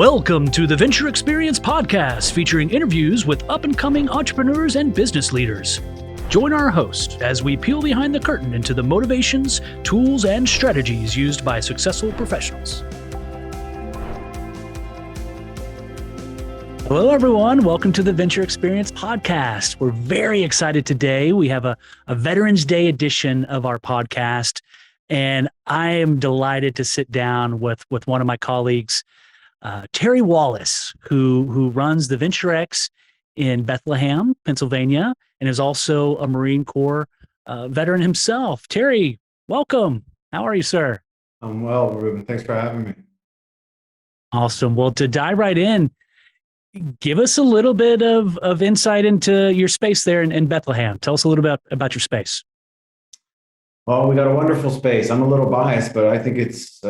Welcome to the Venture Xperience podcast, featuring interviews with up-and-coming entrepreneurs and business leaders. Join our host as we peel behind the curtain into the motivations, tools, and strategies used by successful professionals. Hello, everyone. Welcome to the Venture Xperience podcast. We're very excited today. We have a Veterans Day edition of our podcast, and I am delighted to sit down with one of my colleagues, Terry Wallace, who runs the Venture X in Bethlehem, Pennsylvania, and is also a Marine Corps veteran himself. Terry, welcome. How are you, sir? I'm well, Ruben. Thanks for having me. Awesome. Well, to dive right in, give us a little bit of insight into your space there in Bethlehem. Tell us a little bit about your space. Well, we got a wonderful space. I'm a little biased, but I think it's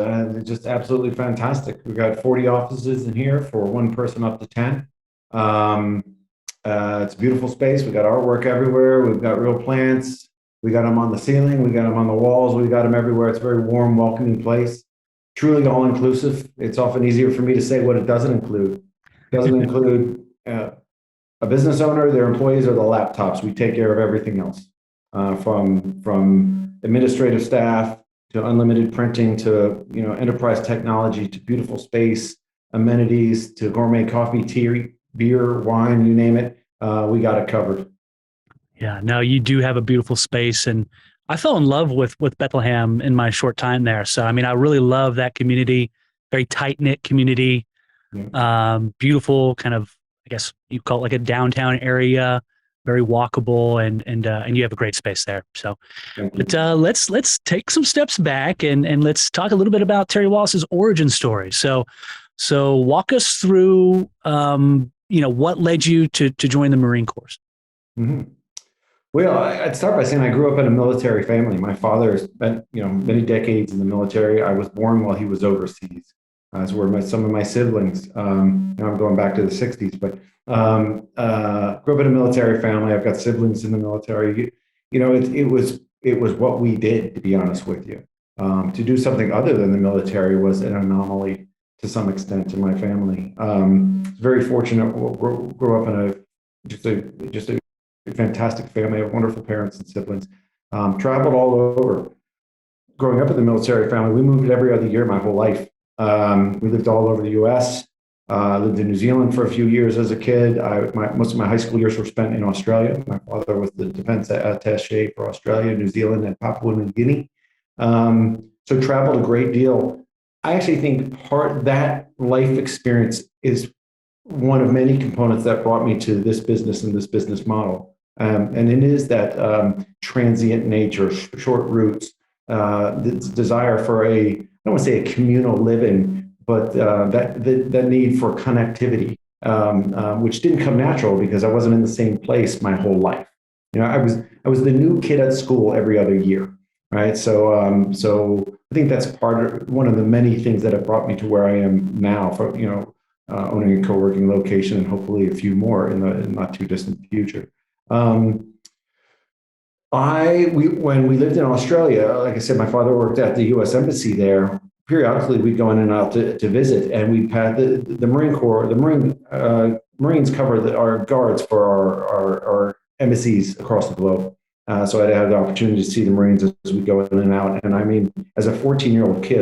just absolutely fantastic. We've got 40 offices in here for one person up to 10. It's a beautiful space. We got artwork everywhere. We've got real plants. We got them on the ceiling. We got them on the walls. We got them everywhere. It's a very warm, welcoming place. Truly all-inclusive. It's often easier for me to say what it doesn't include. It doesn't include a business owner, their employees, or the laptops. We take care of everything else, from administrative staff to unlimited printing to enterprise technology to beautiful space, amenities to gourmet coffee, tea, beer, wine, you name it. We got it covered. Yeah, no, you do have a beautiful space, and I fell in love with Bethlehem in my short time there. So, I mean, I really love that community, very tight-knit community, beautiful kind of, I guess you call it like a downtown area, very walkable, and you have a great space there. So, but let's take some steps back and let's talk a little bit about Terry Wallace's origin story. So walk us through, what led you to join the Marine Corps. Mm-hmm. Well, I'd start by saying I grew up in a military family. My father spent many decades in the military. I was born while he was overseas. As were some of my siblings. I'm going back to the 60s, but grew up in a military family. I've got siblings in the military. It was what we did, to be honest with you. To do something other than the military was an anomaly to some extent in my family. Very fortunate. Grew up in just a fantastic family. I have wonderful parents and siblings. Traveled all over. Growing up in the military family, we moved every other year my whole life. We lived all over the U.S. Lived in New Zealand for a few years as a kid. Most of my high school years were spent in Australia. My father was the defense attaché for Australia, New Zealand, and Papua New Guinea. So traveled a great deal. I actually think that life experience is one of many components that brought me to this business and this business model. And it is that transient nature, short routes, the desire for I don't want to say a communal living, but that need for connectivity, which didn't come natural because I wasn't in the same place my whole life. I was the new kid at school every other year, right? So I think that's one of the many things that have brought me to where I am now. For owning a co-working location and hopefully a few more in the not too distant future. When we lived in Australia, like I said, my father worked at the U.S. Embassy there. Periodically, we'd go in and out to visit, and we've had the Marine Corps. The Marines cover our guards for our embassies across the globe. So I had the opportunity to see the Marines as we go in and out. And I mean, as a 14-year-old kid,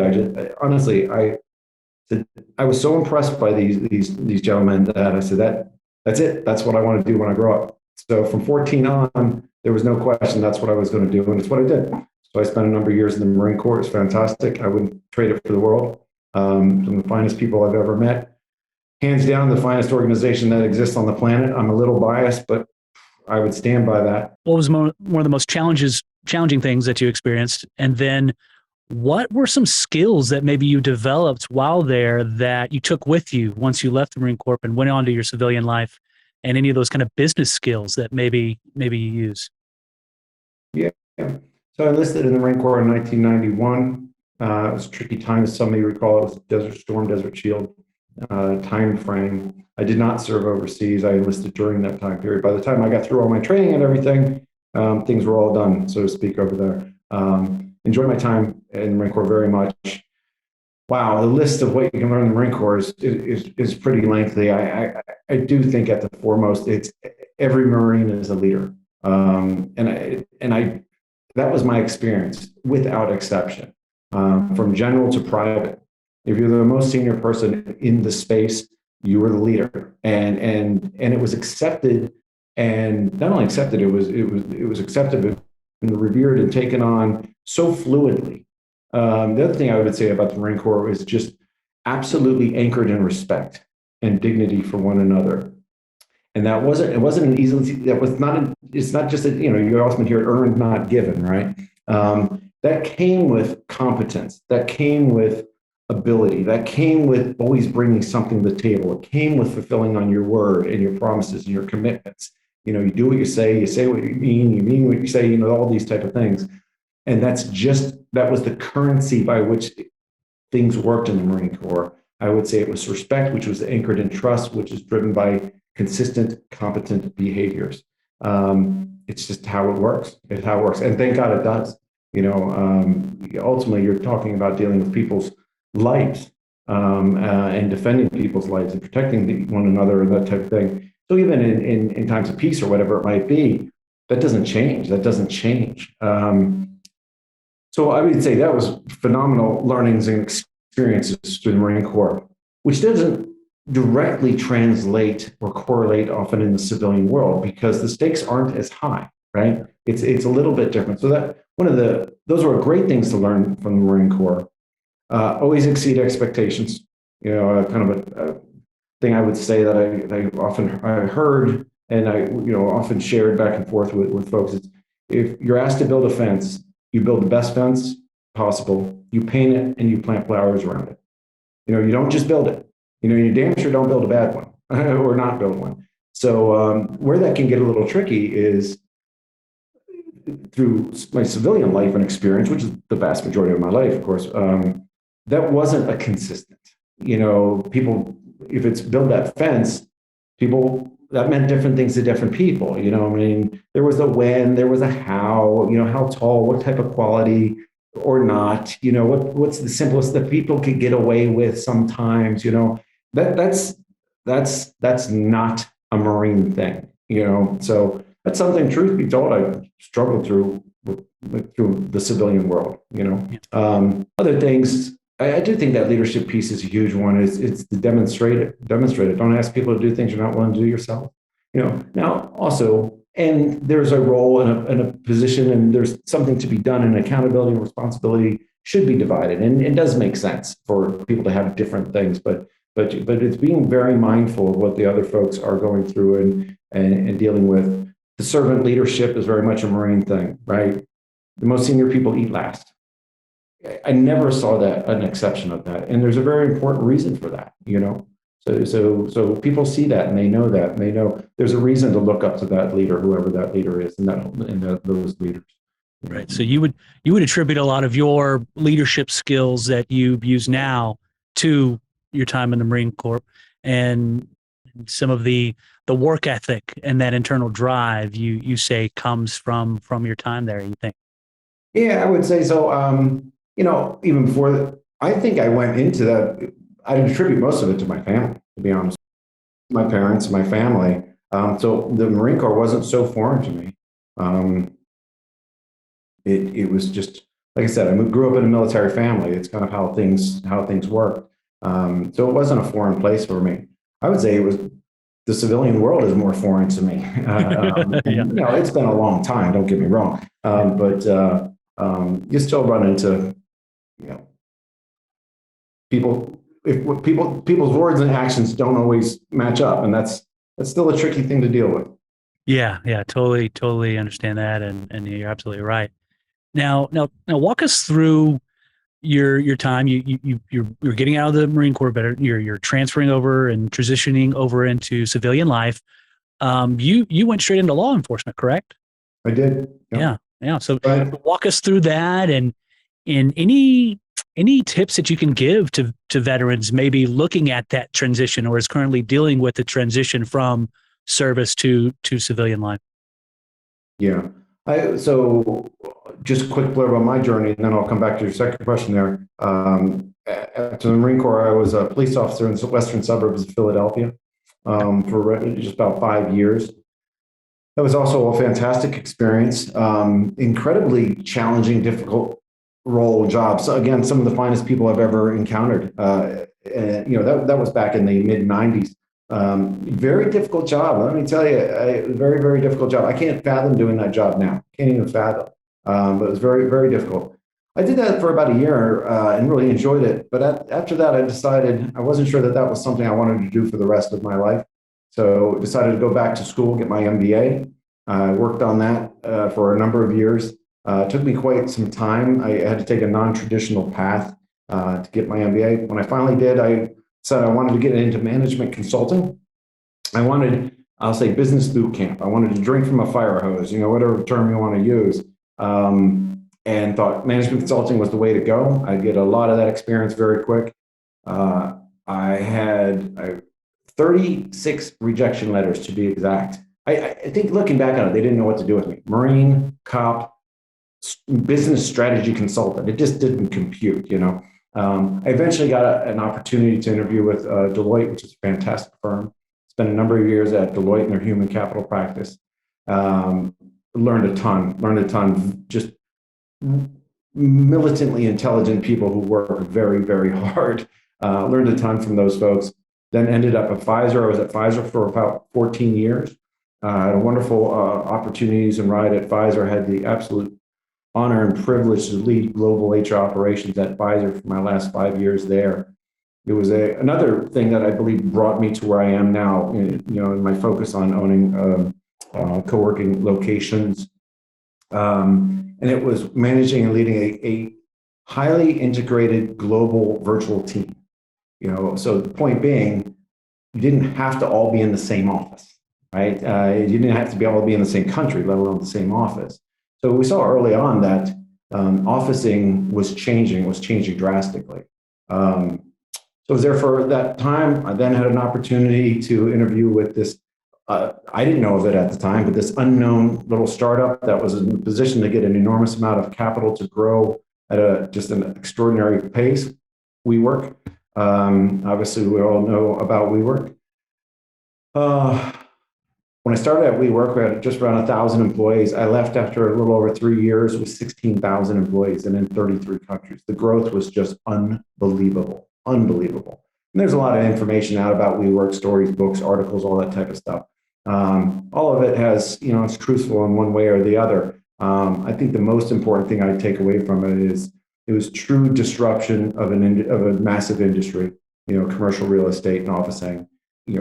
I was so impressed by these gentlemen that I said that's it. That's what I want to do when I grow up. So from 14 on, there was no question that's what I was going to do, and it's what I did. So I spent a number of years in the Marine Corps. It's fantastic. I wouldn't trade it for the world. Some of the finest people I've ever met. Hands down, the finest organization that exists on the planet. I'm a little biased, but I would stand by that. What was one of the most challenging things that you experienced? And then what were some skills that maybe you developed while there that you took with you once you left the Marine Corps and went on to your civilian life, and any of those kind of business skills that maybe you use? Yeah. So I enlisted in the Marine Corps in 1991. It was a tricky time. Some may recall it was Desert Storm, Desert Shield time frame. I did not serve overseas. I enlisted during that time period. By the time I got through all my training and everything, things were all done, so to speak, over there. Enjoyed my time in the Marine Corps very much. wow, the list of what you can learn in the Marine Corps is pretty lengthy. I do think at the foremost, it's every Marine is a leader. And I that was my experience without exception, from general to private. If you're the most senior person in the space, you were the leader, and it was accepted, and not only accepted, it was accepted and revered and taken on so fluidly. The other thing I would say about the Marine Corps is just absolutely anchored in respect and dignity for one another. And it wasn't an easy, it's not just that, you often hear it earned, not given, right? That came with competence, that came with ability, that came with always bringing something to the table. It came with fulfilling on your word and your promises and your commitments. You do what you say what you mean what you say, all these type of things. And that was the currency by which things worked in the Marine Corps. I would say it was respect, which was anchored in trust, which is driven by consistent, competent behaviors. It's just how it works. It's how it works. And thank God it does. Ultimately, you're talking about dealing with people's lives, and defending people's lives and protecting one another and that type of thing. So even in times of peace or whatever it might be, that doesn't change. So I would say that was phenomenal learnings and experiences through the Marine Corps, which doesn't directly translate or correlate often in the civilian world because the stakes aren't as high, right? It's a little bit different. So those were great things to learn from the Marine Corps. Always exceed expectations. Kind of a thing I would say that I heard and I often shared back and forth with folks is if you're asked to build a fence, you build the best fence possible, you paint it, and you plant flowers around it. You don't just build it. You damn sure don't build a bad one or not build one. So where that can get a little tricky is through my civilian life and experience, which is the vast majority of my life, of course, that wasn't a consistent. People, if it's build that fence, that meant different things to different people. There was a when, there was a how, how tall, what type of quality or not, what's the simplest that people could get away with sometimes, that's not a Marine thing, so that's something, truth be told, I struggled through the civilian world, Other things, I do think that leadership piece is a huge one. It's the demonstrate it. Don't ask people to do things you're not willing to do yourself. Now also, and there's a role and a position, and there's something to be done, and accountability and responsibility should be divided. And it does make sense for people to have different things, but it's being very mindful of what the other folks are going through and dealing with. The servant leadership is very much a Marine thing, right? The most senior people eat last. I never saw an exception of that. And there's a very important reason for that, So people see that and they know that, and they know there's a reason to look up to that leader, whoever that leader is, and those leaders. Right. So you would attribute a lot of your leadership skills that you use now to your time in the Marine Corps, and some of the work ethic and that internal drive you say comes from your time there, you think? Yeah, I would say so. Even before that, I think I went into that. I attribute most of it to my family, to be honest. My parents, my family. So the Marine Corps wasn't so foreign to me. It was just, like I said, I grew up in a military family. It's kind of how things work. So it wasn't a foreign place for me. I would say the civilian world is more foreign to me. Yeah. It's been a long time. Don't get me wrong, but you still run into people's words and actions don't always match up, and that's still a tricky thing to deal with. Yeah, totally understand that, and you're absolutely right. Now, walk us through your time. You're getting out of the Marine Corps, but you're transferring over and transitioning over into civilian life. You went straight into law enforcement, correct? I did. Yeah. So walk us through that, and any tips that you can give to veterans maybe looking at that transition or is currently dealing with the transition from service to civilian life. Yeah. So just a quick blurb on my journey, and then I'll come back to your second question there. After the Marine Corps, I was a police officer in the western suburbs of Philadelphia for just about 5 years. That was also a fantastic experience, incredibly challenging, difficult role job. So again, some of the finest people I've ever encountered. That was back in the mid '90s. Very difficult job. Let me tell you, very, very difficult job. I can't fathom doing that job now. Can't even fathom. But it was very, very difficult. I did that for about a year and really enjoyed it. But after that, I decided I wasn't sure that that was something I wanted to do for the rest of my life. So decided to go back to school, get my MBA. I worked on that for a number of years. It took me quite some time. I had to take a non-traditional path to get my MBA. When I finally did, I said I wanted to get into management consulting. I wanted, I'll say, business boot camp. I wanted to drink from a fire hose, whatever term you want to use. And thought management consulting was the way to go. I'd get a lot of that experience very quick. I had 36 rejection letters to be exact. I think looking back on it, they didn't know what to do with me. Marine, cop, business strategy consultant. It just didn't compute, I eventually got an opportunity to interview with Deloitte, which is a fantastic firm. Spent a number of years at Deloitte in their human capital practice. Learned a ton, just militantly intelligent people who work very, very hard. Learned a ton from those folks. Then ended up at Pfizer. I was at Pfizer for about 14 years. Had wonderful opportunities and ride at Pfizer. Had the absolute honor and privilege to lead global HR operations at Pfizer for my last 5 years there. It was another thing that I believe brought me to where I am now, in my focus on owning co-working locations. And it was managing and leading a highly integrated global virtual team. So the point being, you didn't have to all be in the same office, right? You didn't have to all be in the same country, let alone the same office. So we saw early on that officing was changing drastically. So I was there for that time. I then had an opportunity to interview with this, I didn't know of it at the time, but this unknown little startup that was in a position to get an enormous amount of capital to grow at just an extraordinary pace. WeWork. Obviously, we all know about WeWork. When I started at WeWork, we had just around 1,000 employees. I left after a little over 3 years with 16,000 employees and in 33 countries. The growth was just unbelievable. And there's a lot of information out about WeWork, stories, books, articles, all that type of stuff. All of it has, it's truthful in one way or the other. I think the most important thing I take away from it is it was true disruption of a massive industry, commercial real estate and officing,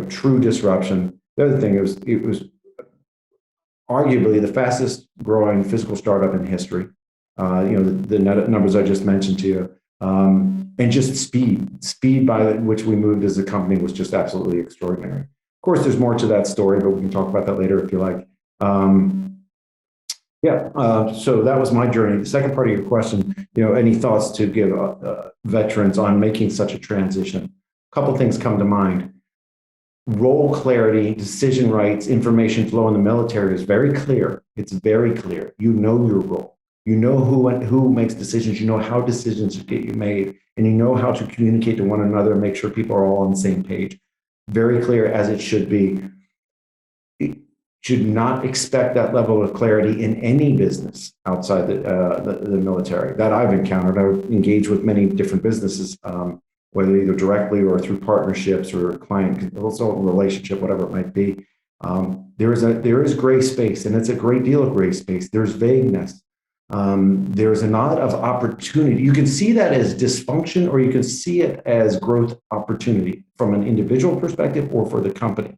true disruption. The other thing is it was arguably the fastest growing physical startup in history. The numbers I just mentioned to you, and just speed by which we moved as a company was just absolutely extraordinary. Of course, there's more to that story, but we can talk about that later if you like. So that was my journey. The second part of your question, any thoughts to give veterans on making such a transition? A couple things come to mind. Role clarity, decision rights, information flow in the military is very clear. It's very clear. You know your role. You know who makes decisions. You know how decisions get made, and you know how to communicate to one another and make sure people are all on the same page. Very clear, as it should be. Should not expect that level of clarity in any business outside the military that I've encountered. I've engaged with many different businesses, whether either directly or through partnerships or client relationship, whatever it might be. There is gray space, and it's a great deal of gray space. There's vagueness. There's a lot of opportunity. You can see that as dysfunction, or you can see it as growth opportunity from an individual perspective or for the company.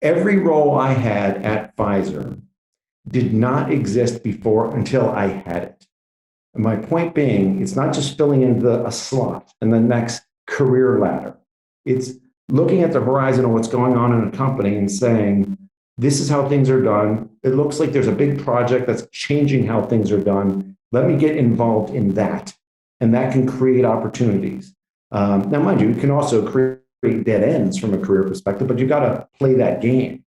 Every role I had at Pfizer did not exist before until I had it. And my point being, it's not just filling in a slot in the next career ladder. It's looking at the horizon of what's going on in a company and saying, this is how things are done. It looks like there's a big project that's changing how things are done. Let me get involved in that. And that can create opportunities. Now, mind you, it can also create dead ends from a career perspective, but you got to play that game.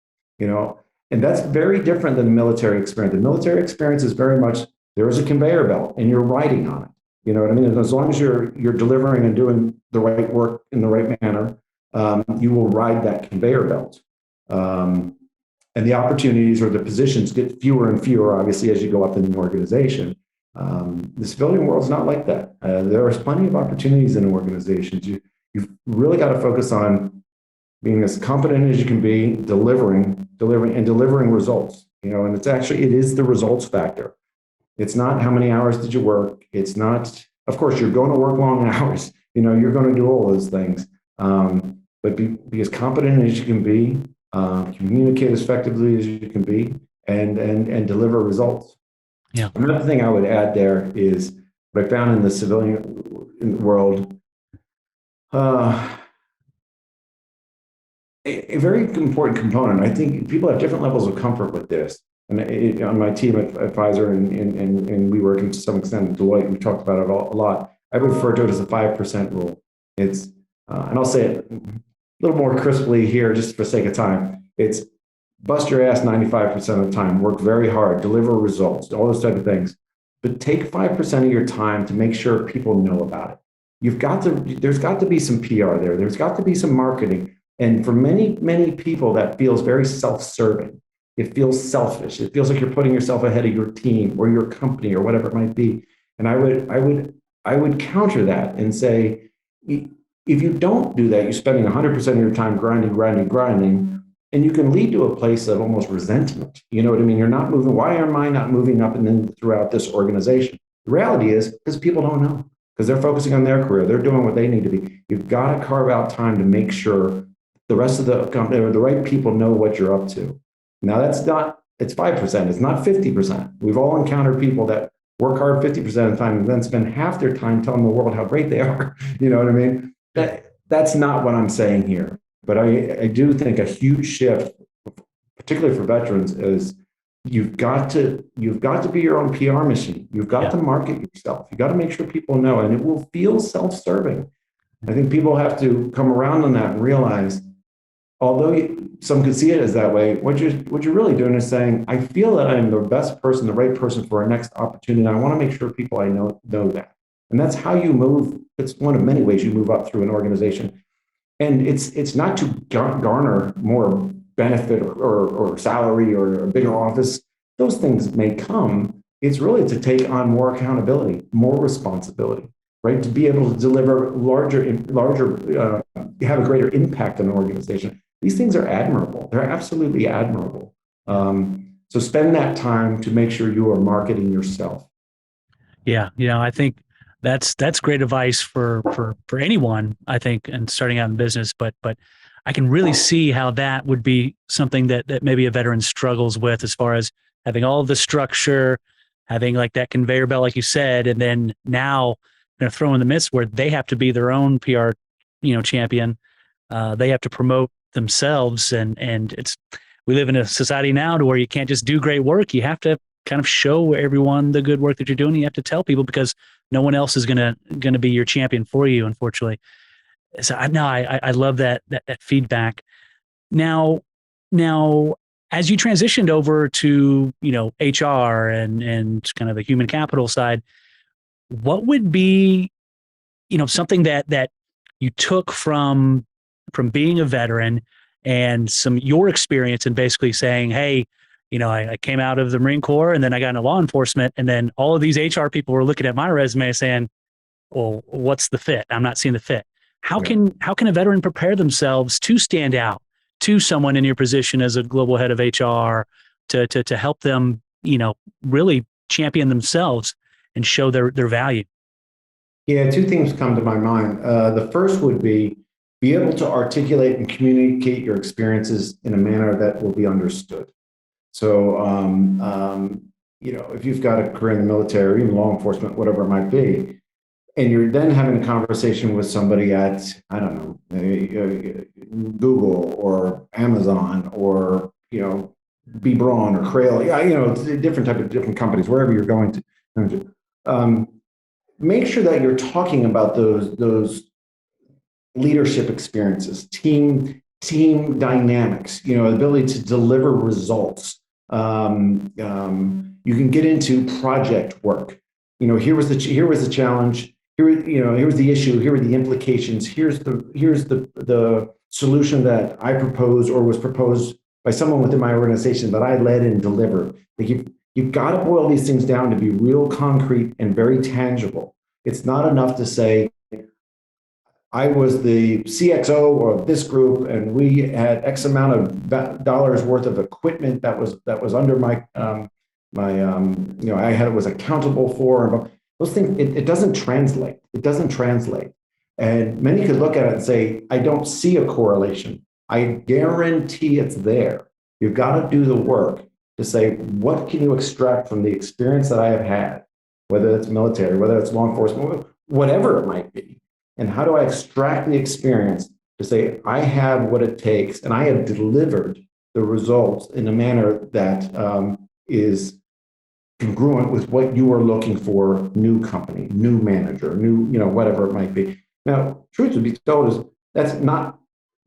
And that's very different than the military experience. The military experience is very much, there is a conveyor belt and you're riding on it. You know what I mean? And as long as you're delivering and doing the right work in the right manner, you will ride that conveyor belt. And the opportunities or the positions get fewer and fewer, obviously, as you go up in the organization. The civilian world is not like that. There is plenty of opportunities in organizations. You've really got to focus on being as competent as you can be, delivering results. You know, and it is the results factor. It's not how many hours did you work. It's not, of course, you're going to work long hours. You know, you're going to do all those things. But be as competent as you can be, communicate as effectively as you can be, and deliver results. Yeah. Another thing I would add there is what I found in the civilian world. A very important component. I think people have different levels of comfort with this. And on my team at Pfizer and WeWork, and to some extent at Deloitte, we talked about it a lot. I would refer to it as the 5% rule. It's, and I'll say it a little more crisply here, just for sake of time. It's bust your ass 95% of the time, work very hard, deliver results, all those type of things. But take 5% of your time to make sure people know about it. There's got to be some PR there. There's got to be some marketing. And for many, many people, that feels very self-serving. It feels selfish. It feels like you're putting yourself ahead of your team or your company or whatever it might be. And I would counter that and say, if you don't do that, you're spending 100% of your time grinding, and you can lead to a place of almost resentment. You know what I mean? You're not moving. Why am I not moving up and then throughout this organization? The reality is because people don't know, because they're focusing on their career. They're doing what they need to be. You've got to carve out time to make sure the rest of the company or the right people know what you're up to. Now it's 5%, it's not 50%. We've all encountered people that work hard 50% of the time and then spend half their time telling the world how great they are. You know what I mean? That's not what I'm saying here. But I do think a huge shift, particularly for veterans, is you've got to be your own PR machine. You've got to market yourself. You've got to make sure people know, and it will feel self-serving. I think people have to come around on that and realize, although some could see it as that way, what you're really doing is saying, I feel that I'm the best person, the right person for our next opportunity. I want to make sure people I know that. And that's how you move. It's one of many ways you move up through an organization. And it's not to garner more benefit or salary or a bigger office. Those things may come. It's really to take on more accountability, more responsibility, right? To be able to deliver larger, have a greater impact on an organization. These things are admirable. They're absolutely admirable. So spend that time to make sure you are marketing yourself. Yeah, I think that's great advice for anyone, I think, and starting out in business. But I can really see how that would be something that maybe a veteran struggles with, as far as having all the structure, having like that conveyor belt, like you said, and then now throw in the midst where they have to be their own PR, champion. They have to promote themselves, and we live in a society now to where you can't just do great work. You have to kind of show everyone the good work that you're doing. You have to tell people, because no one else is gonna be your champion for you, unfortunately. So I love that feedback. Now, as you transitioned over to HR and kind of the human capital side, what would be something that you took from being a veteran and your experience, and basically saying, hey, I came out of the Marine Corps and then I got into law enforcement, and then all of these HR people were looking at my resume saying, well, what's the fit? I'm not seeing the fit. How can a veteran prepare themselves to stand out to someone in your position as a global head of HR to help them, really champion themselves and show their value? Yeah, two things come to my mind. The first would be able to articulate and communicate your experiences in a manner that will be understood. So, if you've got a career in the military or even law enforcement, whatever it might be, and you're then having a conversation with somebody at, I don't know, Google or Amazon or, B. Braun or Crail, different companies, wherever you're going to, make sure that you're talking about those leadership experiences, team team dynamics, the ability to deliver results. You can get into project work. Here was the challenge. Here was the issue. Here were the implications. Here's the solution that I proposed or was proposed by someone within my organization that I led and delivered. Like you've got to boil these things down to be real concrete and very tangible. It's not enough to say, I was the CXO of this group, and we had X amount of dollars worth of equipment that was under my I was accountable for. Those things, it doesn't translate. It doesn't translate. And many could look at it and say, I don't see a correlation. I guarantee it's there. You've got to do the work to say, what can you extract from the experience that I have had, whether it's military, whether it's law enforcement, whatever it might be. And how do I extract the experience to say, I have what it takes and I have delivered the results in a manner that is congruent with what you are looking for, new company, new manager, new, whatever it might be. Now, truth to be told is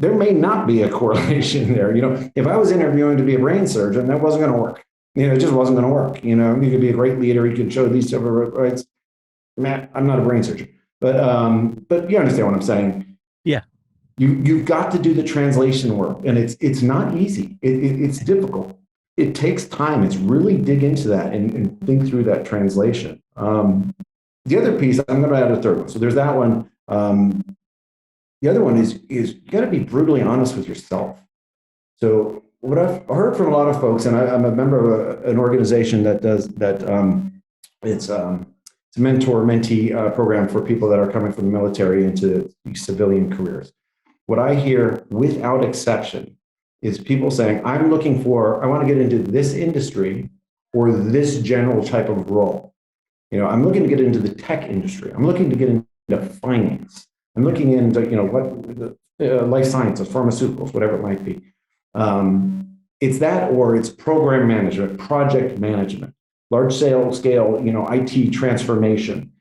there may not be a correlation there. If I was interviewing to be a brain surgeon, that wasn't going to work. It just wasn't going to work. You could be a great leader. You could show these several rights. Man, I'm not a brain surgeon. But you understand what I'm saying. Yeah. You've got to do the translation work, and it's not easy. It's difficult. It takes time. It's really dig into that and think through that translation. The other piece, I'm going to add a third one. So there's that one. The other one is you got to be brutally honest with yourself. So what I've heard from a lot of folks, and I'm a member of an organization that does that. It's a mentor-mentee program for people that are coming from the military into civilian careers. What I hear without exception is people saying, I want to get into this industry or this general type of role. I'm looking to get into the tech industry. I'm looking to get into finance. I'm looking into, life sciences, pharmaceuticals, whatever it might be. It's that, or it's program management, project management. Large scale, IT transformation.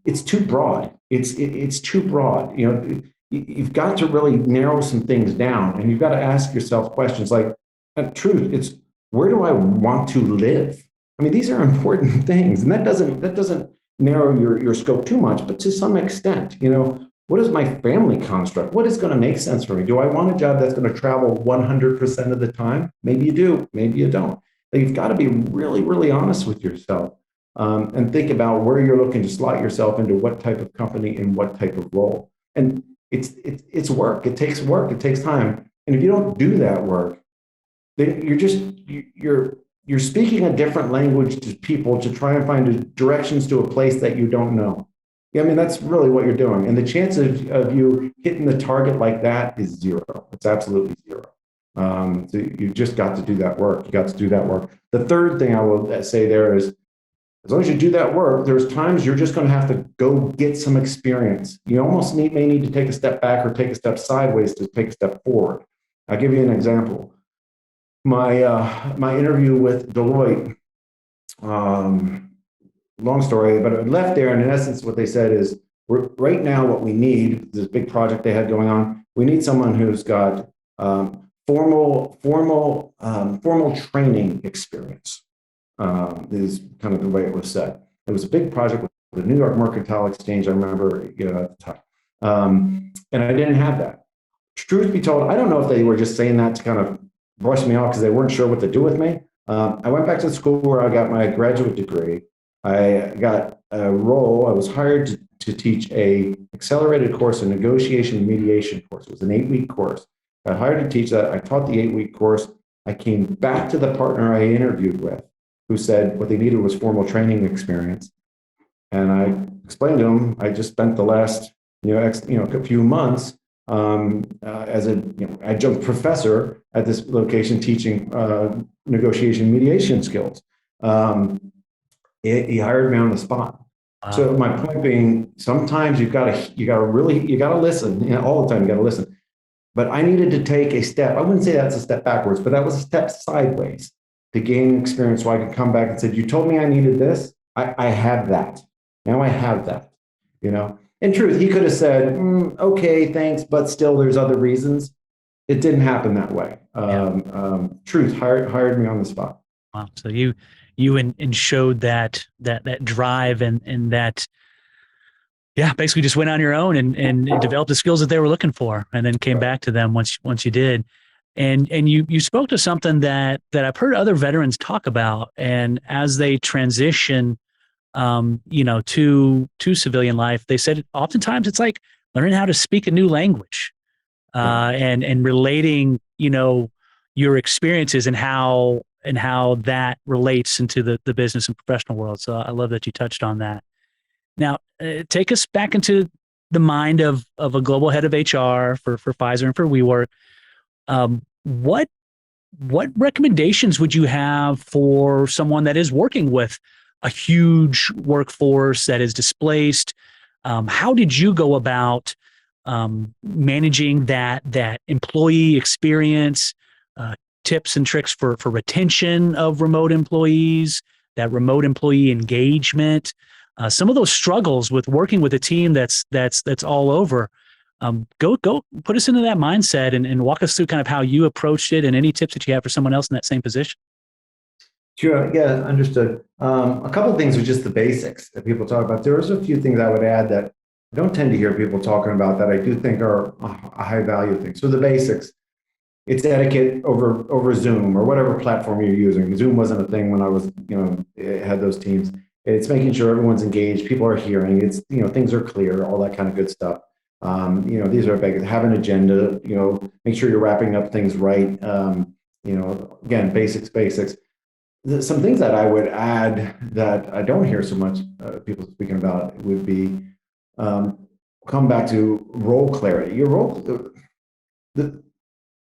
It's too broad. It's too broad. You've got to really narrow some things down, and you've got to ask yourself questions like, truth, it's where do I want to live? I mean, these are important things, and that doesn't narrow your scope too much, but to some extent, what is my family construct? What is going to make sense for me? Do I want a job that's going to travel 100% of the time? Maybe you do, maybe you don't. You've got to be really, really honest with yourself and think about where you're looking to slot yourself into what type of company and what type of role. And it's work. It takes work. It takes time. And if you don't do that work, then you're speaking a different language to people to try and find directions to a place that you don't know. I mean, that's really what you're doing. And the chance of you hitting the target like that is zero. It's absolutely zero. So you've just got to do that work. You got to do that work. The third thing I will say there is, as long as you do that work, there's times you're just going to have to go get some experience. You almost may need to take a step back or take a step sideways to take a step forward. I'll give you an example. My interview with Deloitte, long story, but I left there, and in essence, what they said is, right now what we need, this big project they had going on, we need someone who's got formal training experience. Is kind of the way it was said. It was a big project with the New York Mercantile Exchange, I remember, at the time. And I didn't have that. Truth be told, I don't know if they were just saying that to kind of brush me off because they weren't sure what to do with me. I went back to school where I got my graduate degree. I got a role. I was hired to teach a accelerated course, a negotiation and mediation course. It was an 8-week course. I got hired to teach that. I taught the 8-week course. I came back to the partner I interviewed with, who said what they needed was formal training experience. And I explained to him, I just spent the last, a few months as an adjunct professor at this location teaching negotiation mediation skills. He hired me on the spot. Wow. So my point being, sometimes you gotta listen, all the time you gotta listen. But I needed to take a step. I wouldn't say that's a step backwards, but that was a step sideways to gain experience so I could come back and say, you told me I needed this. I have that. Now I have that, In truth, he could have said, okay, thanks, but still there's other reasons. it didn't happen that way. Truth hired me on the spot. Wow. So you showed that drive and that, yeah, basically just went on your own and developed the skills that they were looking for, and then came back to them once you did. And you spoke to something that I've heard other veterans talk about, and as they transition, to civilian life, they said oftentimes it's like learning how to speak a new language, and relating, your experiences and how that relates into the business and professional world. So I love that you touched on that. Now, take us back into the mind of a global head of HR for Pfizer and for WeWork. What recommendations would you have for someone that is working with a huge workforce that is displaced? How did you go about managing that employee experience? Tips and tricks for retention of remote employees, that remote employee engagement, some of those struggles with working with a team that's all over. Go put us into that mindset and walk us through kind of how you approached it and any tips that you have for someone else in that same position. Sure. Yeah, understood. A couple of things with just the basics that people talk about. There's a few things I would add that I don't tend to hear people talking about that I do think are a high value thing. So the basics. It's etiquette over Zoom or whatever platform you're using. Zoom wasn't a thing when I was, had those teams. It's making sure everyone's engaged, people are hearing. It's, things are clear, all that kind of good stuff. These are big. Have an agenda. Make sure you're wrapping up things right. Again, basics. Some things that I would add that I don't hear so much people speaking about would be come back to role clarity. Your role.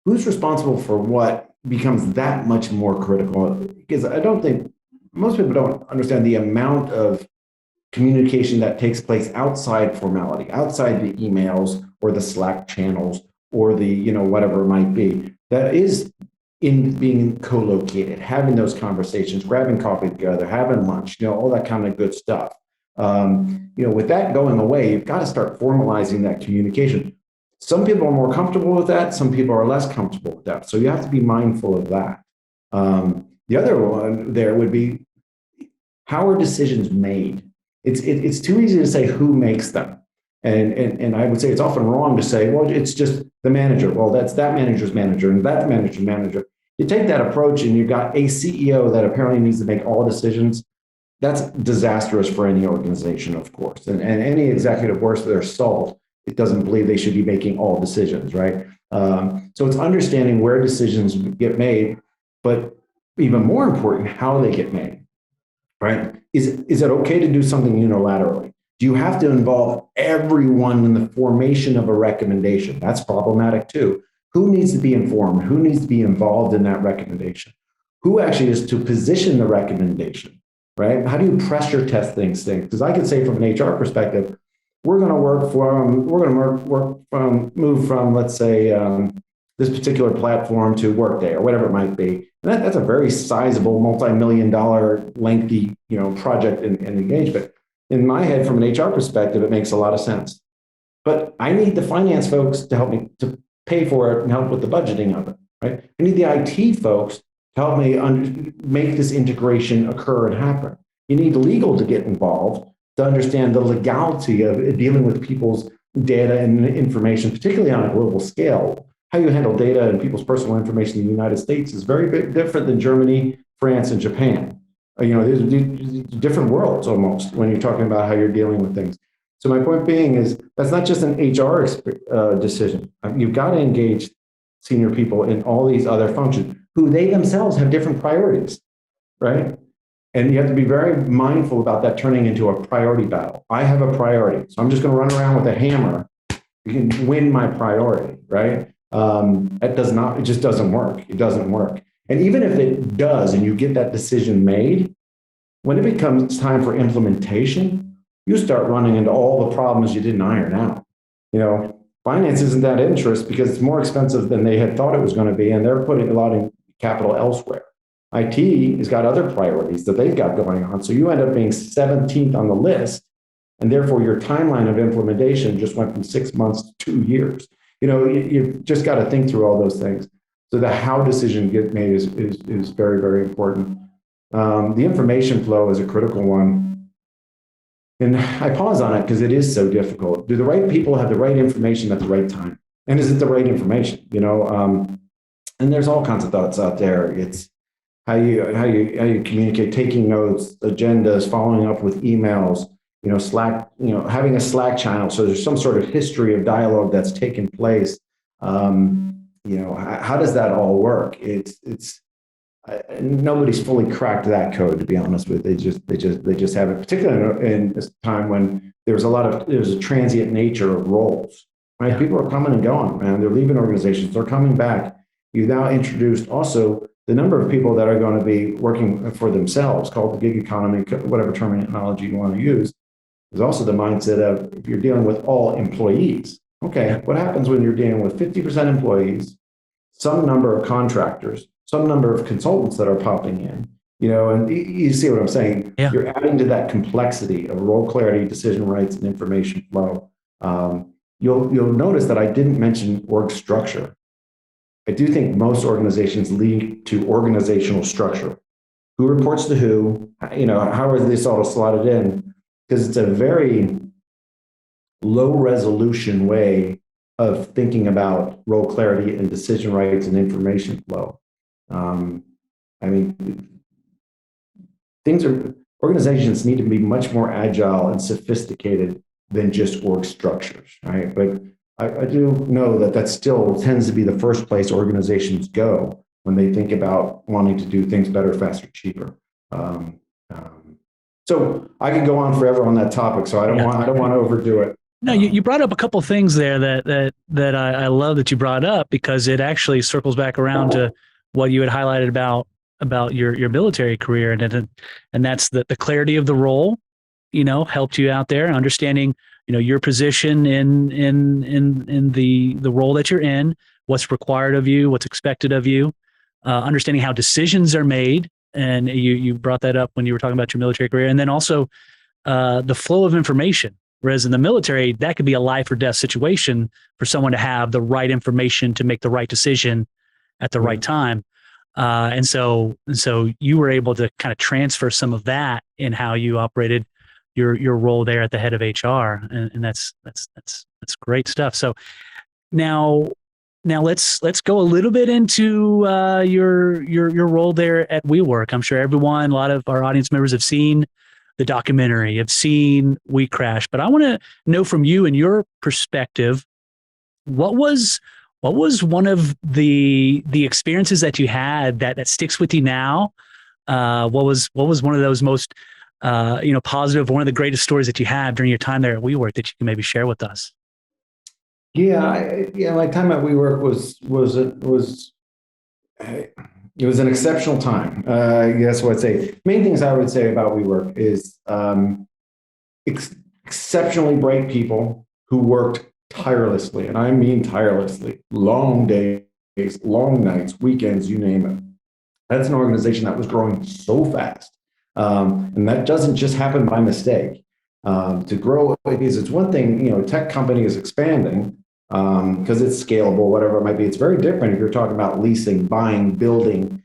Who's responsible for what becomes that much more critical, because I don't think most people don't understand the amount of communication that takes place outside formality, outside the emails or the Slack channels or the, whatever it might be, that is in being co-located, having those conversations, grabbing coffee together, having lunch, all that kind of good stuff. With that going away, you've got to start formalizing that communication. Some people are more comfortable with that. Some people are less comfortable with that. So you have to be mindful of that. The other one there would be, how are decisions made? It's too easy to say who makes them. And I would say it's often wrong to say, well, it's just the manager. Well, that's that manager's manager and that manager's manager. You take that approach and you've got a CEO that apparently needs to make all decisions. That's disastrous for any organization, of course. And any executive worth their salt, it doesn't believe they should be making all decisions, right? So it's understanding where decisions get made, but even more important, how they get made, right? Is it okay to do something unilaterally? Do you have to involve everyone in the formation of a recommendation? That's problematic too. Who needs to be informed? Who needs to be involved in that recommendation? Who actually is to position the recommendation, right? How do you pressure test things? Because I could say from an HR perspective, we're going to move from, let's say, this particular platform to Workday or whatever it might be. And that's a very sizable, multi-million-dollar, lengthy, project and engagement. In my head, from an HR perspective, it makes a lot of sense. But I need the finance folks to help me to pay for it and help with the budgeting of it, right? I need the IT folks to help me make this integration occur and happen. You need legal to get involved to understand the legality of dealing with people's data and information, particularly on a global scale. How you handle data and people's personal information in the United States is very different than Germany, France, and Japan. These are different worlds almost when you're talking about how you're dealing with things. So my point being is that's not just an HR decision. You've got to engage senior people in all these other functions who they themselves have different priorities, right? And you have to be very mindful about that turning into a priority battle. I have a priority, so I'm just going to run around with a hammer. You can win my priority, right? It just doesn't work. It doesn't work. And even if it does, and you get that decision made, when it becomes time for implementation, you start running into all the problems you didn't iron out. Finance isn't that interest because it's more expensive than they had thought it was going to be, and they're putting a lot of capital elsewhere. IT has got other priorities that they've got going on. So you end up being 17th on the list, and therefore your timeline of implementation just went from 6 months to 2 years. you've just got to think through all those things. So the how decision get made is very, very important. The information flow is a critical one. And I pause on it because it is so difficult. Do the right people have the right information at the right time? And is it the right information? And there's all kinds of thoughts out there. It's how you communicate, taking notes, agendas, following up with emails, Slack, having a Slack channel. So there's some sort of history of dialogue that's taken place. How does that all work? Nobody's fully cracked that code, to be honest with you. They just haven't, particularly in this time when there's a transient nature of roles, right? Yeah. People are coming and going, man. They're leaving organizations, they're coming back. You've now introduced also the number of people that are going to be working for themselves, called the gig economy, whatever terminology you want to use. There's also the mindset of, if you're dealing with all employees, okay, what happens when you're dealing with 50% employees, some number of contractors, some number of consultants that are popping in, and you see what I'm saying? Yeah. You're adding to that complexity of role clarity, decision rights, and information flow. You'll notice that I didn't mention org structure. I do think most organizations lead to organizational structure. Who reports to who? How are this all slotted in? Because it's a very low resolution way of thinking about role clarity and decision rights and information flow. Organizations need to be much more agile and sophisticated than just org structures, right? But I do know that still tends to be the first place organizations go when they think about wanting to do things better, faster, cheaper. So I could go on forever on that topic, so I don't want to overdo it. No, you brought up a couple of things there that I love that you brought up, because it actually circles back around to what you had highlighted about your military career, and that's the clarity of the role, helped you out there, understanding, your position in the role that you're in, what's required of you, what's expected of you, understanding how decisions are made. And you brought that up when you were talking about your military career. And then also the flow of information. Whereas in the military, that could be a life or death situation for someone to have the right information to make the right decision at the right time. And so you were able to kind of transfer some of that in how you operated your role there at the head of HR. And that's great stuff. So now let's go a little bit into your role there at WeWork. I'm sure a lot of our audience members have seen the documentary, have seen We Crash, but I want to know from you and your perspective, what was one of the experiences that you had that sticks with you now? What was one of those most positive, one of the greatest stories that you had during your time there at WeWork that you can maybe share with us? Yeah, my time at WeWork it was an exceptional time. That's what I'd say. Main things I would say about WeWork is exceptionally bright people who worked tirelessly, and I mean tirelessly, long days, long nights, weekends, you name it. That's an organization that was growing so fast. And that doesn't just happen by mistake. To grow, because it's one thing, a tech company is expanding because it's scalable, whatever it might be. It's very different if you're talking about leasing, buying, building,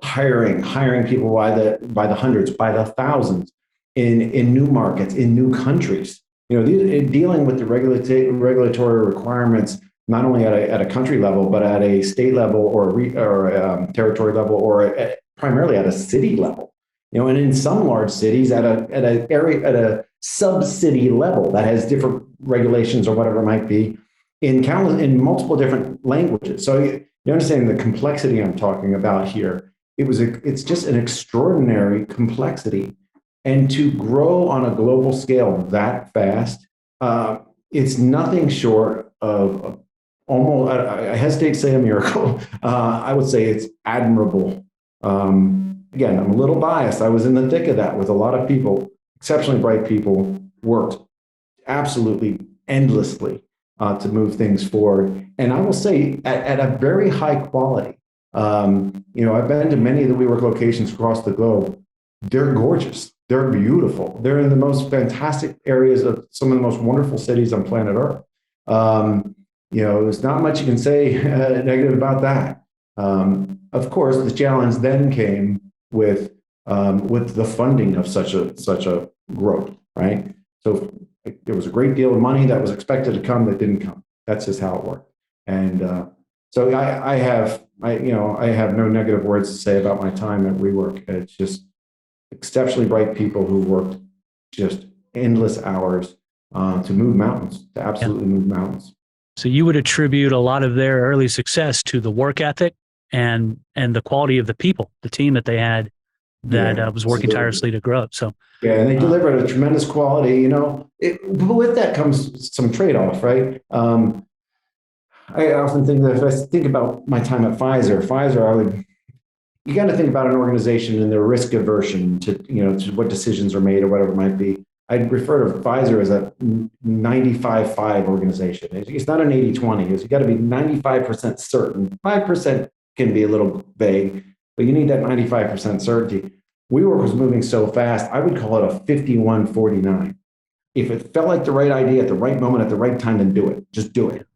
hiring people by the hundreds, by the thousands in new markets, in new countries. Dealing with the regulatory requirements, not only at a country level, but at a state level or a territory level, or primarily at a city level. And in some large cities at a sub-city level that has different regulations or whatever it might be in multiple different languages. So you understand the complexity I'm talking about here. It's just an extraordinary complexity. And to grow on a global scale that fast, it's nothing short of almost, I hesitate to say a miracle. I would say it's admirable. Again, I'm a little biased. I was in the thick of that with a lot of people, exceptionally bright people, worked absolutely endlessly to move things forward. And I will say at a very high quality. I've been to many of the WeWork locations across the globe. They're gorgeous. They're beautiful. They're in the most fantastic areas of some of the most wonderful cities on planet Earth. there's not much you can say negative about that. Of course, the challenge then came with the funding of such a growth, right? So there was a great deal of money that was expected to come that didn't come. That's just how it worked. And so I have no negative words to say about my time at WeWork. It's just exceptionally bright people who worked just endless hours to move mountains, to absolutely move mountains. So you would attribute a lot of their early success to the work ethic and the quality of the people, the team that they had that was working tirelessly to grow up. So and they delivered a tremendous quality. But with that comes some trade-off, right? I often think that if I think about my time at Pfizer, you got to think about an organization and their risk aversion to what decisions are made or whatever it might be. I'd refer to Pfizer as a 95-5 organization. It's not an 80-20. You got to be 95% certain. 5% can be a little vague, but you need that 95% certainty. WeWork was moving so fast, I would call it a 51-49. If it felt like the right idea at the right moment, at the right time, then do it. Just do it.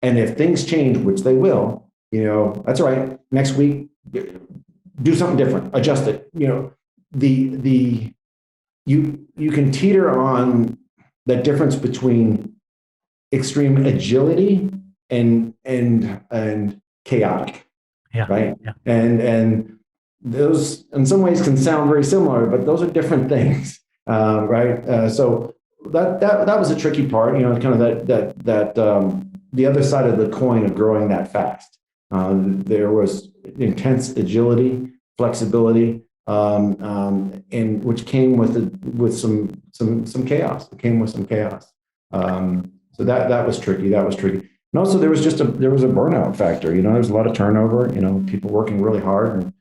And if things change, which they will, that's all right. Next week, do something different, adjust it. You can teeter on the difference between extreme agility and chaotic, right? Yeah. And those in some ways can sound very similar, but those are different things, right? So that was a tricky part, kind of that the other side of the coin of growing that fast. There was intense agility, flexibility, and which came with some chaos. It came with some chaos. So that was tricky. That was tricky. And also there was a burnout factor. There's a lot of turnover. People working really hard and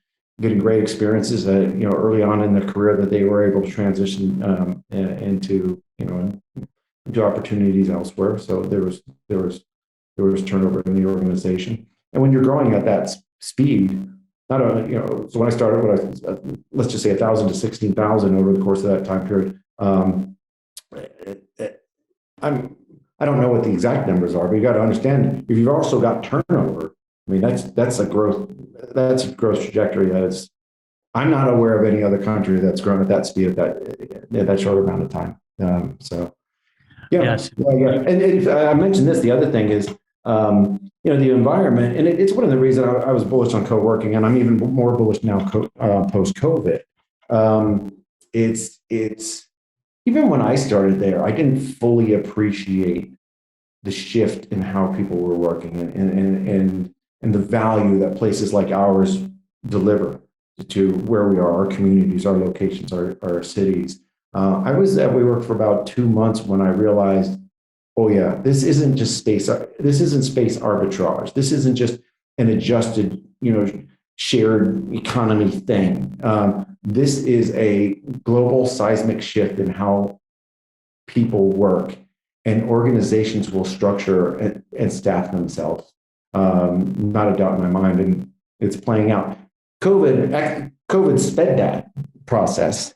getting great experiences. Early on in their career that they were able to transition into opportunities elsewhere. So there was turnover in the organization. And when you're growing at that speed, not only, so when I started, let's just say 1,000 to 16,000 over the course of that time period. I don't know what the exact numbers are, but you got to understand if you've also got turnover. I mean, that's a growth trajectory I'm not aware of any other country that's grown at that speed at that short amount of time. Yes. And I mentioned this. The other thing is, the environment, and it's one of the reasons I was bullish on co-working, and I'm even more bullish now post-COVID. It's even when I started there, I didn't fully appreciate the shift in how people were working and the value that places like ours deliver to where we are, our communities, our locations, our cities. I was at WeWork for about 2 months when I realized, oh yeah, this isn't just space. This isn't space arbitrage. This isn't just an adjusted, shared economy thing. This is a global seismic shift in how people work, and organizations will structure and staff themselves. Not a doubt in my mind, and it's playing out. COVID sped that process.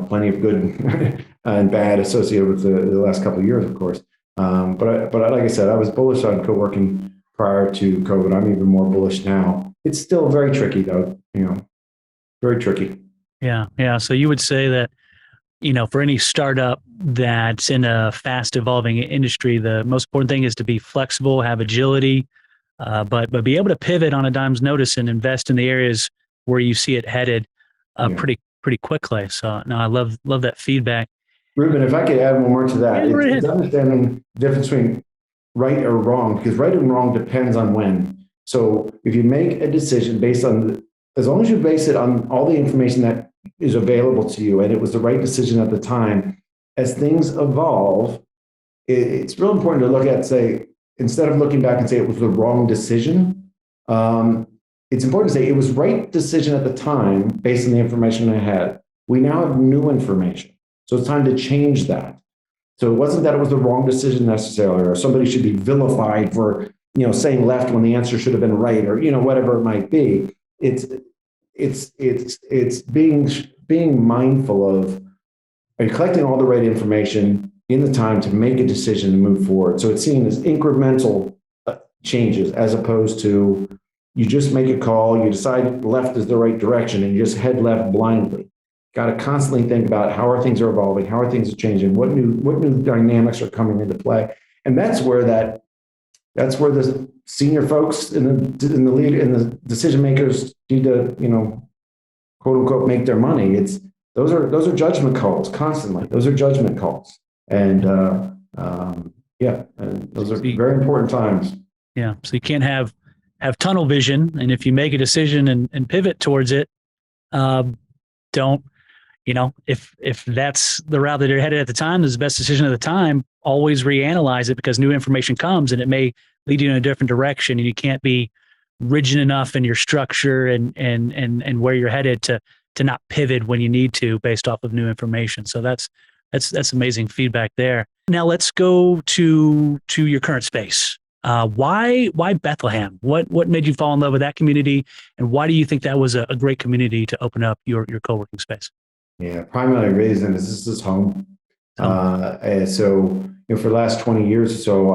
Plenty of good and bad associated with the last couple of years, of course. But like I said, I was bullish on co-working prior to COVID. I'm even more bullish now. It's still very tricky, though. Very tricky. Yeah. So you would say that, for any startup that's in a fast evolving industry, the most important thing is to be flexible, have agility, but be able to pivot on a dime's notice and invest in the areas where you see it headed pretty quickly. So no, I love that feedback. Ruben, if I could add one more to that, it's understanding the difference between right or wrong, because right and wrong depends on when. So if you make a decision based on, as long as you base it on all the information that is available to you, and it was the right decision at the time, as things evolve, it's real important to look at, say, instead of looking back and say it was the wrong decision, it's important to say it was right decision at the time based on the information I had. We now have new information. So it's time to change that. So it wasn't that it was the wrong decision necessarily, or somebody should be vilified for, saying left when the answer should have been right, or, whatever it might be. It's being mindful of, are you collecting all the right information? in the time to make a decision to move forward. So it's seen as incremental changes as opposed to you just make a call, you decide left is the right direction, and you just head left blindly. Got to constantly think about how are things are evolving, how are things changing, what new dynamics are coming into play, and that's where the senior folks in the decision makers need to, quote unquote, make their money. Those are judgment calls constantly. Those are judgment calls, and those are very important times. Yeah, so you can't have tunnel vision, and if you make a decision and pivot towards it, don't, if that's the route that you're headed at the time, is the best decision at the time, always reanalyze it, because new information comes and it may lead you in a different direction, and you can't be rigid enough in your structure and where you're headed to not pivot when you need to based off of new information. So that's amazing feedback there. Now let's go to your current space. Why Bethlehem? What made you fall in love with that community, and why do you think that was a great community to open up your co-working space? Yeah, primary reason is this is home. So for the last 20 years or so,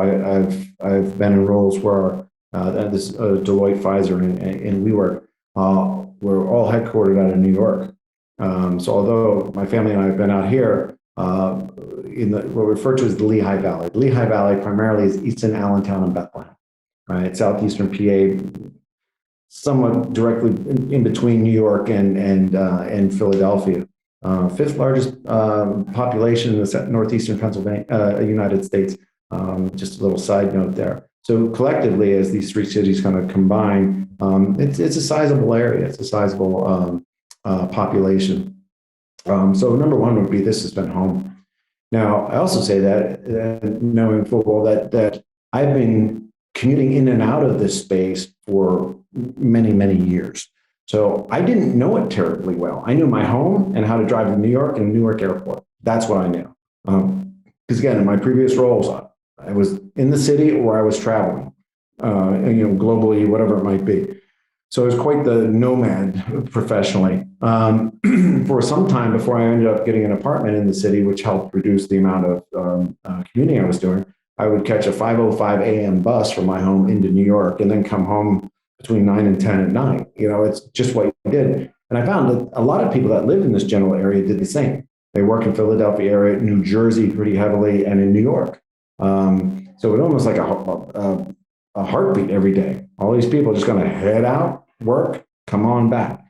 I've been in roles where this Deloitte, Pfizer, and WeWork, we're all headquartered out of New York. So although my family and I have been out here in what we refer to as the Lehigh Valley. The Lehigh Valley primarily is Easton, Allentown, and Bethlehem, right? Southeastern PA, somewhat directly in between New York and Philadelphia. Fifth largest population in the northeastern Pennsylvania, United States. Just a little side note there. So collectively, as these three cities kind of combine, it's a sizable area. It's a sizable population. So number one would be this has been home. Now, I also say that knowing full well that I've been commuting in and out of this space for many, many years. So I didn't know it terribly well. I knew my home and how to drive to New York and Newark Airport. That's what I knew. Because again, in my previous roles, I was in the city or I was traveling, globally, whatever it might be. So I was quite the nomad professionally for some time before I ended up getting an apartment in the city, which helped reduce the amount of commuting I was doing. I would catch a 5:05 a.m. bus from my home into New York and then come home between 9 and 10 at night. It's just what you did. And I found that a lot of people that lived in this general area did the same. They work in Philadelphia area, New Jersey pretty heavily, and in New York. So it almost like a heartbeat every day. All these people are just going to head out, work, come on back.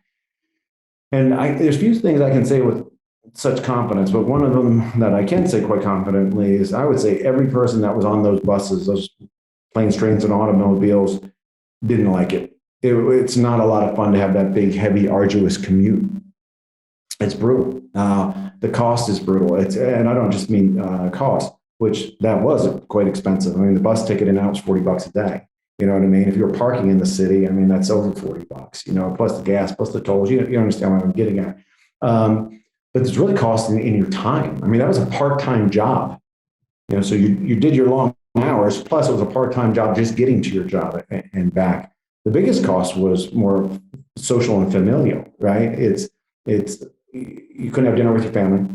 And there's few things I can say with such confidence, but one of them that I can say quite confidently is I would say every person that was on those buses, those planes, trains, and automobiles didn't like it. It's not a lot of fun to have that big, heavy, arduous commute. It's brutal. The cost is brutal. And I don't just mean cost, which that was quite expensive. I mean, the bus ticket in and out was $40 a day. You know what I mean? If you're parking in the city, I mean, that's over $40, plus the gas, plus the tolls. You understand what I'm getting at. But it's really costing in your time. I mean, that was a part-time job. So you did your long hours, plus it was a part-time job just getting to your job and back. The biggest cost was more social and familial, right? It's you couldn't have dinner with your family.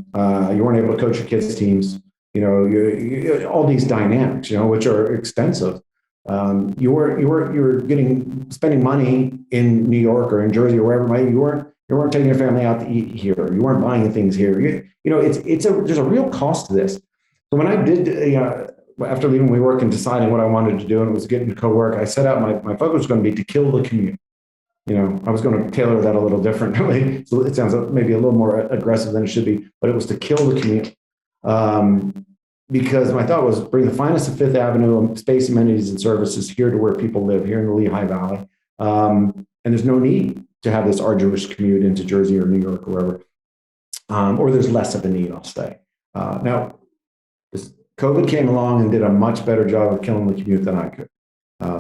You weren't able to coach your kids' teams. All these dynamics, which are extensive. You were spending money in New York or in Jersey or wherever it might be. You weren't taking your family out to eat here. You weren't buying things here. There's a real cost to this. So when I did, after leaving WeWork and deciding what I wanted to do, and it was getting to co-work, I set out my focus was going to be to kill the commute. I was going to tailor that a little differently. So it sounds maybe a little more aggressive than it should be, but it was to kill the commute. Because my thought was bring the finest of Fifth Avenue space, amenities, and services here to where people live, here in the Lehigh Valley. And there's no need to have this arduous commute into Jersey or New York or wherever. Or there's less of a need, I'll say. Now, COVID came along and did a much better job of killing the commute than I could.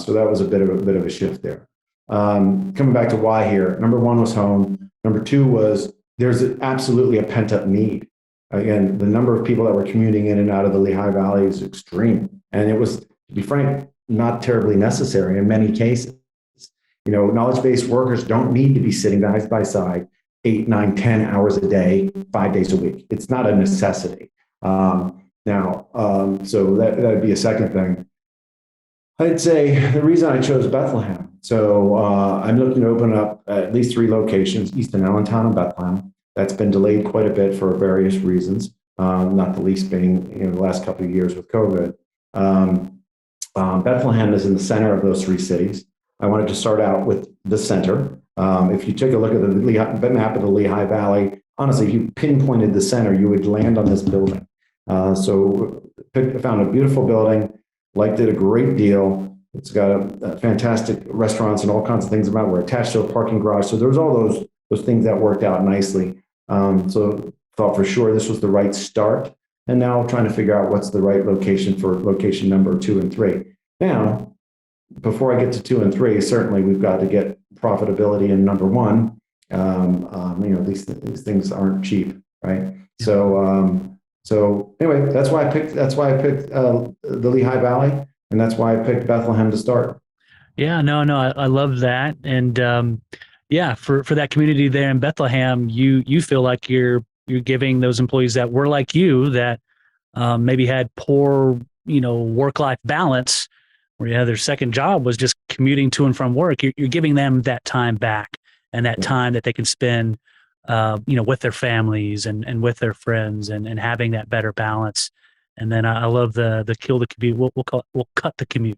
So that was a bit of a shift there. Coming back to why here, number one was home. Number two was there's absolutely a pent-up need. Again, the number of people that were commuting in and out of the Lehigh Valley is extreme. And it was, to be frank, not terribly necessary in many cases. Knowledge-based workers don't need to be sitting side by side 8, 9, 10 hours a day, 5 days a week. It's not a necessity. now. So that'd be a second thing. I'd say the reason I chose Bethlehem. So I'm looking to open up at least 3 locations, Easton, Allentown, and Bethlehem. That's been delayed quite a bit for various reasons, not the least being the last couple of years with COVID. Bethlehem is in the center of those 3 cities. I wanted to start out with the center. If you took a look at the map of the Lehigh Valley, honestly, if you pinpointed the center, you would land on this building. So found a beautiful building, liked it a great deal. It's got a fantastic restaurants and all kinds of things about it. We're attached to a parking garage. So there was all those things that worked out nicely. So thought for sure this was the right start. And now trying to figure out what's the right location for location number 2 and 3. Now, before I get to 2 and 3, certainly we've got to get profitability in number 1. These things aren't cheap, right? Yeah. So anyway, that's why I picked the Lehigh Valley, and that's why I picked Bethlehem to start. Yeah, no, I love that, and for that community there in Bethlehem, you feel like you're giving those employees that were like you, that maybe had poor work-life balance, where their second job was just commuting to and from work. You're giving them that time back, and that time that they can spend with their families and with their friends, and having that better balance. And then I love the kill the commute. We'll cut the commute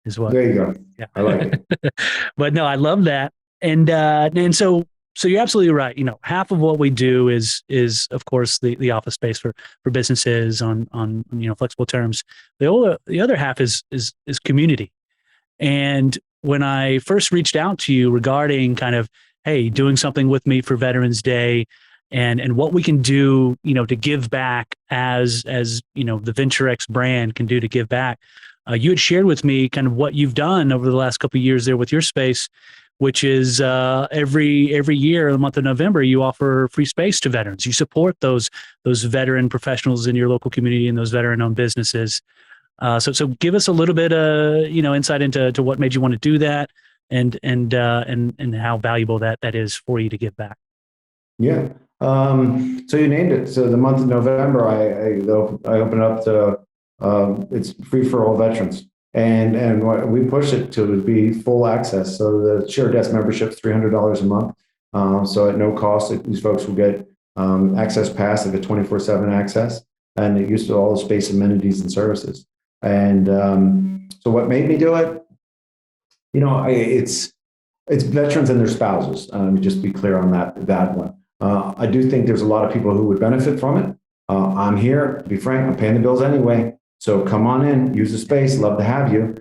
is what. There you go. Yeah, I like it. But no, I love that. And so you're absolutely right. Half of what we do is of course the office space for businesses on flexible terms. The other half is community. And when I first reached out to you regarding kind of, hey, doing something with me for Veterans Day, and what we can do, to give back as the Venture X brand can do to give back. You had shared with me kind of what you've done over the last couple of years there with your space, which is every year, the month of November, you offer free space to veterans. You support those veteran professionals in your local community and those veteran-owned businesses. So give us a little bit insight into what made you want to do that, and how valuable that is for you to give back. Yeah. So you named it. So the month of November, I open it up to it's free for all veterans. And we push it to be full access. So the Share Desk membership is $300 a month. So at no cost, these folks will get access pass, they get 24/7 access, and it used to all the space amenities and services. And so what made me do it? It's veterans and their spouses. Just be clear on that one. I do think there's a lot of people who would benefit from it. I'm here, to be frank, I'm paying the bills anyway. So come on in, use the space, love to have you.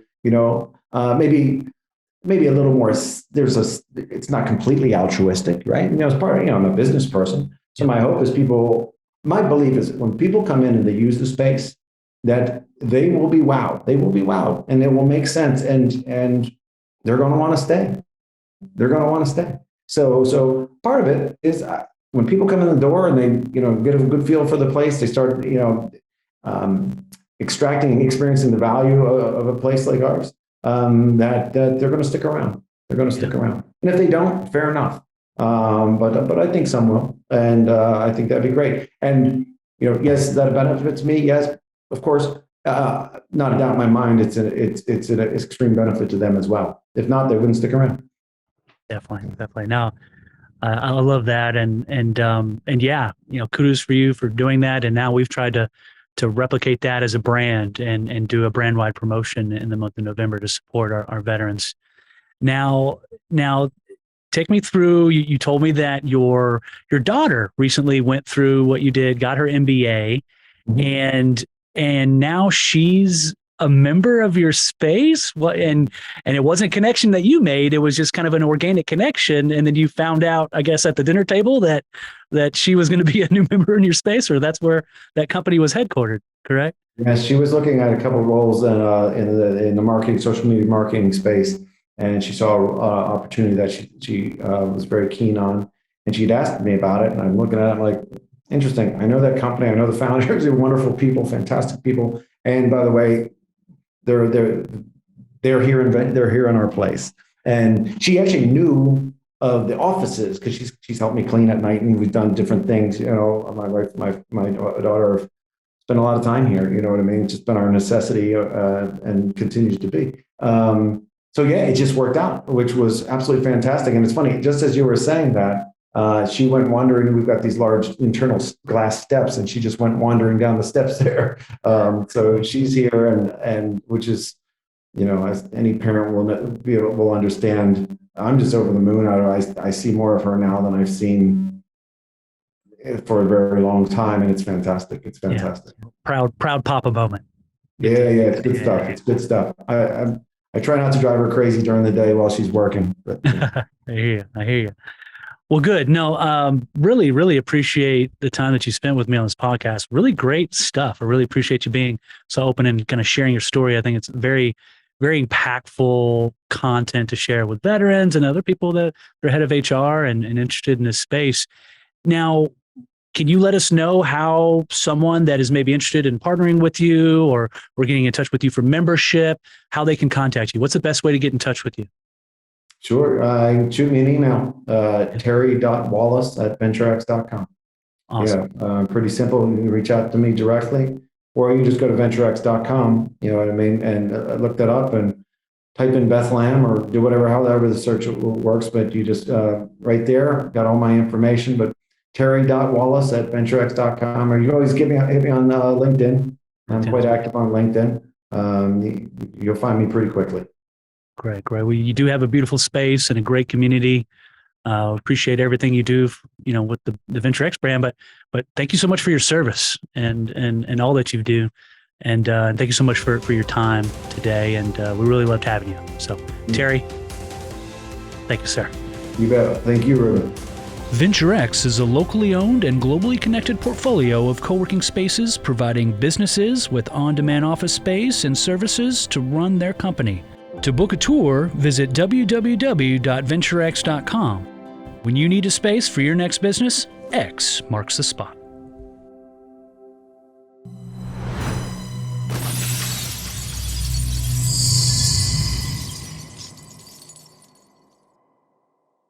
Maybe a little more, it's not completely altruistic, right? It's part of, I'm a business person. So my hope is my belief is when people come in and they use the space, that they will be wowed. They will be wowed, and it will make sense. And they're going to want to stay. They're going to want to stay. So part of it is when people come in the door and they, get a good feel for the place, they start, extracting and experiencing the value of a place like ours, that they're going to stick around. They're going to stick around. And if they don't, fair enough. But I think some will. And I think that'd be great. And, yes, that benefits me. Yes, of course, not a doubt in my mind, it's an extreme benefit to them as well. If not, they wouldn't stick around. Definitely. No, I love that. And yeah, kudos for you for doing that. And now we've tried to replicate that as a brand and do a brand wide promotion in the month of November to support our veterans. Now take me through, you told me that your daughter recently went through what you did, got her MBA, mm-hmm. and now she's a member of your space. And it wasn't a connection that you made. It was just kind of an organic connection. And then you found out, I guess, at the dinner table that she was going to be a new member in your space, or that's where that company was headquartered, correct? Yes, she was looking at a couple of roles in the marketing, social media marketing space. And she saw an opportunity that she was very keen on. And she'd asked me about it. And I'm looking at it, I'm like, interesting. I know that company. I know the founders. They're wonderful people, fantastic people. And by the way, they're here in our place. And she actually knew of the offices because she's helped me clean at night, and we've done different things. My wife, my daughter spend a lot of time here. You know what I mean? It's just been our necessity and continues to be. So yeah, it just worked out, which was absolutely fantastic. And it's funny, just as you were saying that, she went wandering. We've got these large internal glass steps, and she just went wandering down the steps there. So she's here, and which is, you know, as any parent will understand, I'm just over the moon. I see more of her now than I've seen for a very long time, and it's fantastic. It's fantastic. Yeah. Proud papa moment. Yeah, it's good stuff. It's good stuff. I try not to drive her crazy during the day while she's working. But, I hear you. Well, good. No, really appreciate the time that you spent with me on this podcast. Really great stuff. I really appreciate you being so open and kind of sharing your story. I think it's very, very impactful content to share with veterans and other people that are head of HR and interested in this space. Now, can you let us know how someone that is maybe interested in partnering with you or getting in touch with you for membership, how they can contact you? What's the best way to get in touch with you? Sure. Shoot me an email, terry.wallace@venturex.com. Awesome. Yeah, pretty simple. You can reach out to me directly, or you can just go to venturex.com, you know what I mean, and look that up and type in Bethlehem or do however the search works. But you just, right there, got all my information. But terry.wallace@venturex.com, or you can always hit me on LinkedIn. I'm quite active on LinkedIn. You'll find me pretty quickly. Great. Well, you do have a beautiful space and a great community. Appreciate everything you do, you know, with the Venture X brand, but thank you so much for your service and all that you do. And thank you so much for your time today. And we really loved having you. So Terry, thank you, sir. You bet. Thank you, Ruben. Venture X is a locally owned and globally connected portfolio of co-working spaces providing businesses with on-demand office space and services to run their company. To book a tour, visit www.venturex.com. When you need a space for your next business, X marks the spot.